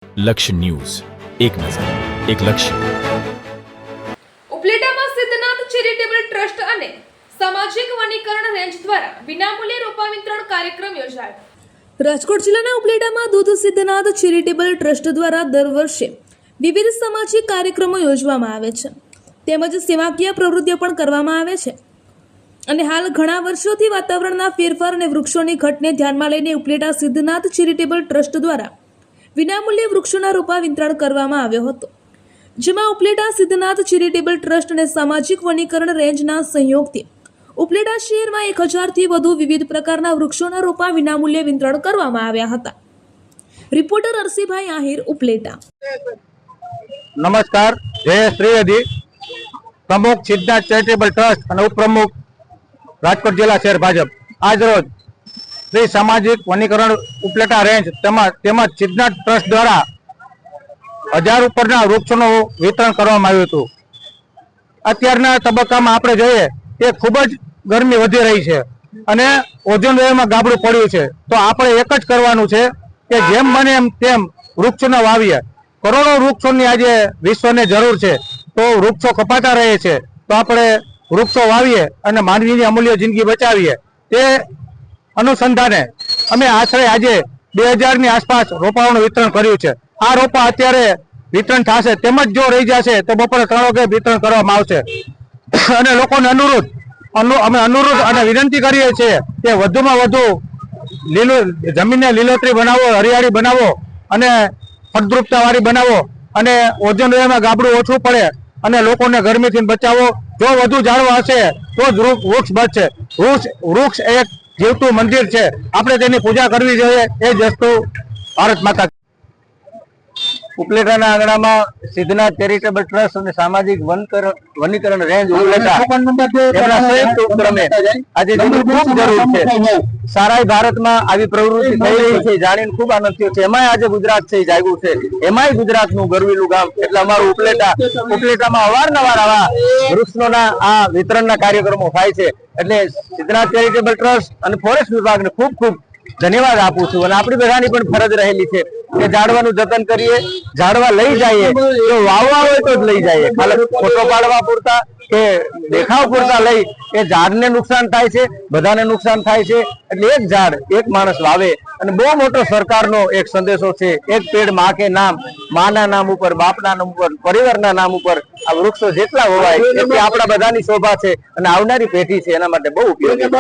લક્ષ્ય ન્યૂઝ, એક નજર, એક લક્ષ્ય. ઉપલેટામાં સિદ્ધનાથ ચેરિટેબલ ટ્રસ્ટ અને સામાજિક વનીકરણ રેન્જ દ્વારા વિનામૂલ્યે રોપા વિતરણ કાર્યક્રમ યોજાયો. રાજકોટ જિલ્લાના ઉપલેટામાં દૂધ સિદ્ધનાથ ચેરિટેબલ ટ્રસ્ટ દ્વારા દર વર્ષે વિવિધ સામાજિક કાર્યક્રમો યોજવામાં આવે છે, તેમજ સેવાકીય પ્રવૃત્તિઓ પણ કરવામાં આવે છે. અને હાલ ઘણા વર્ષોથી વાતાવરણના ફેરફાર અને વૃક્ષોની ઘટને ધ્યાનમાં લઈને ઉપલેટા સિદ્ધનાથ ચેરિટેબલ ટ્રસ્ટ દ્વારા વિનામૂલ્યે વૃક્ષોના રોપા વિતરણ કરવામાં આવ્યો હતો, જેમાં ઉપલેટા સિદ્ધનાથ ચેરિટેબલ ટ્રસ્ટ અને સામાજિક વનીકરણ રેન્જના સહયોગથી ઉપલેટા શહેરમાં 1000થી વધુ વિવિધ પ્રકારના વૃક્ષોના રોપા વિનામૂલ્યે વિતરણ કરવામાં આવ્યા હતા. રિપોર્ટર અરસીભાઈ આહિર, ઉપલેટા. નમસ્કાર, જય શ્રીયદી, પ્રમુખ સિદ્ધનાથ ચેરિટેબલ ટ્રસ્ટ અને ઉપપ્રમુખ રાજકોટ જિલ્લા શહેર ભાજપ. આજ રોજ શ્રી સામાજિક વનીકરણ ઉપલેટા રેન્જ તેમજ સિદ્ધનાથ ટ્રસ્ટ દ્વારા 1000 ઉપરના વૃક્ષોનું વિતરણ કરવામાં આવ્યું હતું. અત્યારના તબક્કામાં આપણે જોઈએ કે ખૂબ જ ગરમી વધી રહી છે અને ઓઝોન લેયરમાં ગાબડું પડ્યું છે. તો આપણે એક જ કરવાનું છે કે જેમ બને એમ તેમ વૃક્ષોને વાવીએ. કરોડો વૃક્ષોની આજે વિશ્વને જરૂર છે, તો વૃક્ષો કપાતા રહે છે, તો આપણે વૃક્ષો વાવીએ અને માનવીની અમૂલ્ય જિંદગી બચાવીએ. તે અનુસંધાને અમે આશરે આજે 2000ની આસપાસ રોપાઓનું વિતરણ કર્યું છે. આ રોપા અત્યારે વિતરણ થશે, તેમજ જો રહી જશે તો બપોરે 3 વાગે વિતરણ કરવામાં આવશે. અને લોકોને અમે અનુરોધ અને વિનંતી કરીએ છીએ કે વધુમાં વધુ જમીનને લીલોતરી બનાવો, હરિયાળી બનાવો અને ફળદ્રુપતા વાળી બનાવો અને ઓઝોન લેયરમાં ગાબડું ઓછું પડે અને લોકોને ગરમીથી બચાવો. જો વધુ ઝાડવા હશે તો જ વૃક્ષ બચશે. વૃક્ષ એક જીવતું મંદિર છે, આપણે તેની પૂજા કરવી જોઈએ. એ જ વસ્તુ ભારત માતા. ઉપલેટાના આંગણામાં સિદ્ધનાથ ચેરિટેબલ ટ્રસ્ટ અને સામાજિક વનીકરણ રેન્જ ઉપલેટા એમના સંયુક્ત ઉપક્રમે આજે જેની ખૂબ જરૂર છે. સારા ભારતમાં આવી પ્રવૃત્તિ થઈ રહી છે, જાણીને ખૂબ આનંદ થયો છે. એમાંય આજે ગુજરાત છે જાગ્યું છે, એમાંય ગુજરાતનું ગરવીલું ગામ એટલે અમારું ઉપલેટામાં અવારનવાર આવા વૃક્ષોના આ વિતરણના કાર્યક્રમો થાય છે. એટલે સિદ્ધનાથ ચેરિટેબલ ટ્રસ્ટ અને ફોરેસ્ટ વિભાગને ખૂબ ખૂબ ધન્યવાદ આપું છું. અને આપણી બધાની પણ ફરજ રહેલી છે કે ઝાડવાનું જતન કરીએ, ઝાડવા લઈ જઈએ તો વાવવા હોય તો જ લઈ જઈએ, ખાલી ફોટો પાડવા પૂરતા કે દેખાવ પૂરતા લઈ એ ઝાડને નુકસાન થાય છે, બધાને નુકસાન થાય છે. એટલે એક ઝાડ એક માણસ વાવે અને બહુ મોટો સરકારનો એક સંદેશો છે, એક પેડ માં કે નામ, માના નામ ઉપર, બાપના નામ ઉપર, પરિવારના નામ ઉપર આ વૃક્ષો જેટલા હોવાય એટલી આપણા બધાની શોભા છે અને આવનારી પેઢી છે એના માટે બહુ ઉપયોગી.